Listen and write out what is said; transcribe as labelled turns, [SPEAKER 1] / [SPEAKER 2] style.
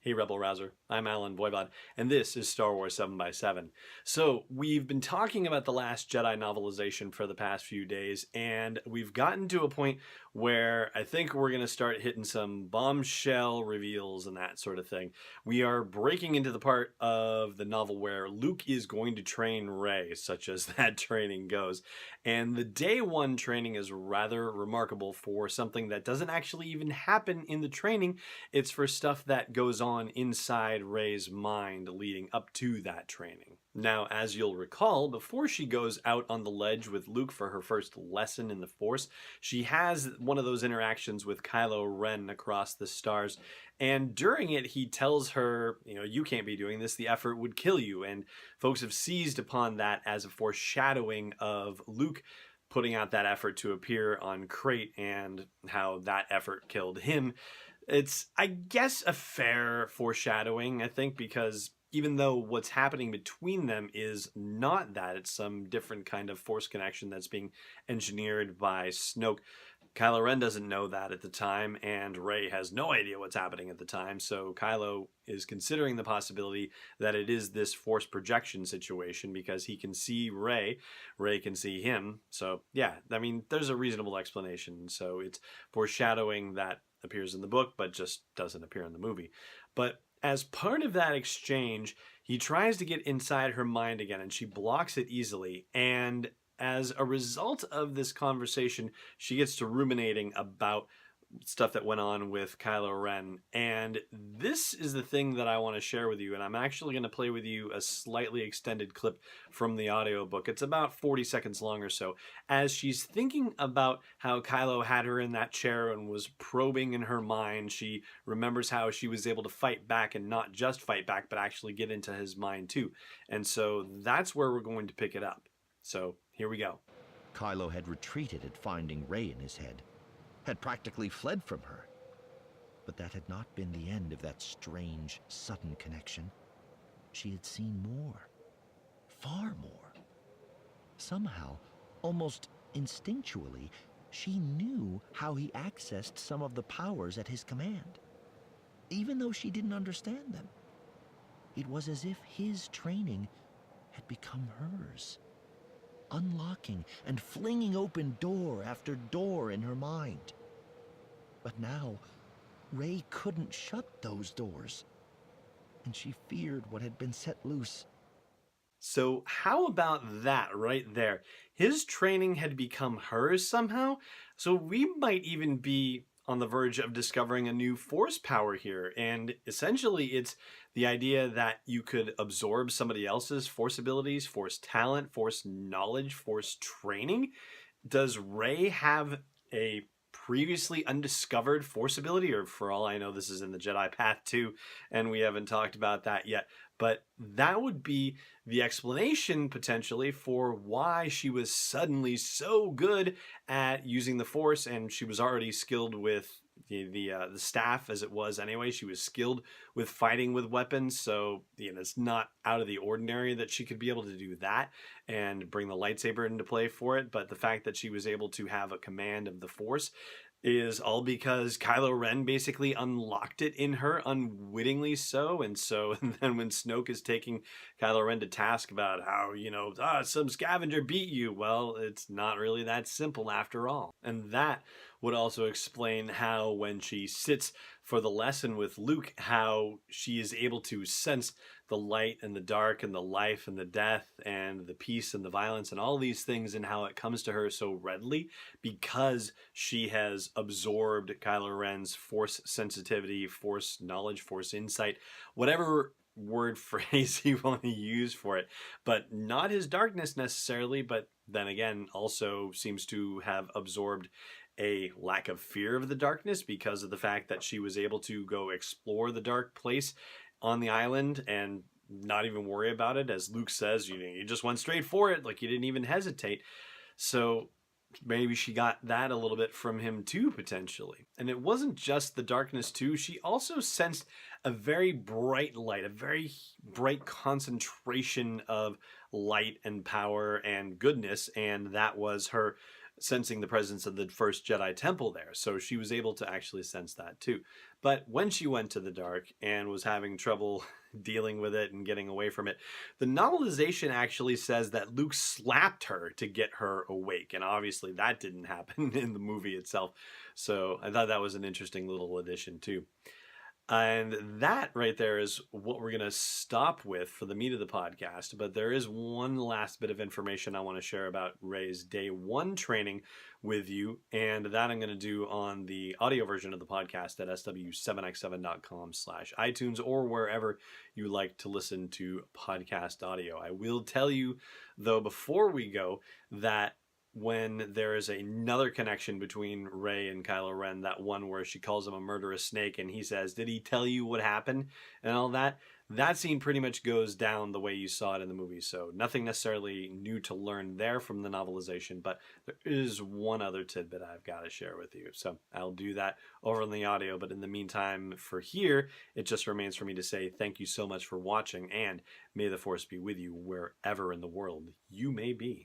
[SPEAKER 1] Hey Rebel Rouser, I'm Alan Voivod, and this is Star Wars 7 by 7. So, we've been talking about the Last Jedi novelization for the past few days, and we've gotten to a point where I think we're going to start hitting some bombshell reveals and that sort of thing. We are breaking into the part of the novel where Luke is going to train Rey, such as that training goes. And the day one training is rather remarkable for something that doesn't actually even happen in the training. It's for stuff that goes on inside Rey's mind leading up to that training. Now, as you'll recall, before she goes out on the ledge with Luke for her first lesson in the Force, she has one of those interactions with Kylo Ren across the stars, and during it he tells her, you can't be doing this, the effort would kill you, and folks have seized upon that as a foreshadowing of Luke putting out that effort to appear on Crate and how that effort killed him. It's, I guess, a fair foreshadowing, I think, because even though what's happening between them is not that, it's some different kind of Force connection that's being engineered by Snoke. Kylo Ren doesn't know that at the time, and Rey has no idea what's happening at the time, so Kylo is considering the possibility that it is this Force projection situation because he can see Rey, Rey can see him, so yeah, I mean, there's a reasonable explanation, so it's foreshadowing that appears in the book, but just doesn't appear in the movie. But as part of that exchange, he tries to get inside her mind again, and she blocks it easily, and as a result of this conversation, she gets to ruminating about stuff that went on with Kylo Ren. And this is the thing that I want to share with you. And I'm actually going to play with you a slightly extended clip from the audiobook. It's about 40 seconds long or so. As she's thinking about how Kylo had her in that chair and was probing in her mind, she remembers how she was able to fight back, and not just fight back, but actually get into his mind too. And so that's where we're going to pick it up. So here we go.
[SPEAKER 2] Kylo had retreated at finding Rey in his head, had practically fled from her. But that had not been the end of that strange, sudden connection. She had seen more, far more. Somehow, almost instinctually, she knew how he accessed some of the powers at his command, even though she didn't understand them. It was as if his training had become hers, unlocking and flinging open door after door in her mind. But now, Rey couldn't shut those doors, and she feared what had been set loose.
[SPEAKER 1] So how about that right there? His training had become hers somehow, so we might even be on the verge of discovering a new Force power here, and essentially it's the idea that you could absorb somebody else's Force abilities, Force talent, Force knowledge, Force training. Does Rey have a previously undiscovered Force ability? Or for all I know, this is in the Jedi Path too, and we haven't talked about that yet. But that would be the explanation, potentially, for why she was suddenly so good at using the Force, and she was already skilled with the staff as it was anyway. She was skilled with fighting with weapons, so it's not out of the ordinary that she could be able to do that and bring the lightsaber into play for it. But the fact that she was able to have a command of the Force is all because Kylo Ren basically unlocked it in her, unwittingly so. And then when Snoke is taking Kylo Ren to task about how, some scavenger beat you, well, it's not really that simple after all. And that would also explain how when she sits for the lesson with Luke, how she is able to sense the light and the dark and the life and the death and the peace and the violence and all these things, and how it comes to her so readily because she has absorbed Kylo Ren's Force sensitivity, Force knowledge, Force insight, whatever word phrase you want to use for it, but not his darkness necessarily, but then again also seems to have absorbed a lack of fear of the darkness because of the fact that she was able to go explore the dark place on the island and not even worry about it. As Luke says, you just went straight for it, like you didn't even hesitate. So maybe she got that a little bit from him too, potentially. And it wasn't just the darkness too. She also sensed a very bright light, a very bright concentration of light and power and goodness, and that was her sensing the presence of the first Jedi temple there. So she was able to actually sense that too. But when she went to the dark and was having trouble dealing with it and getting away from it, the novelization actually says that Luke slapped her to get her awake. And obviously that didn't happen in the movie itself. So I thought that was an interesting little addition too. And that right there is what we're going to stop with for the meat of the podcast. But there is one last bit of information I want to share about Rey's day one training with you. And that I'm going to do on the audio version of the podcast at sw7x7.com/iTunes or wherever you like to listen to podcast audio. I will tell you, though, before we go, that when there is another connection between Rey and Kylo Ren, that one where she calls him a murderous snake and he says, "Did he tell you what happened?" and all that, that scene pretty much goes down the way you saw it in the movie. So nothing necessarily new to learn there from the novelization, but there is one other tidbit I've got to share with you. So I'll do that over in the audio. But in the meantime, for here, it just remains for me to say thank you so much for watching, and may the Force be with you wherever in the world you may be.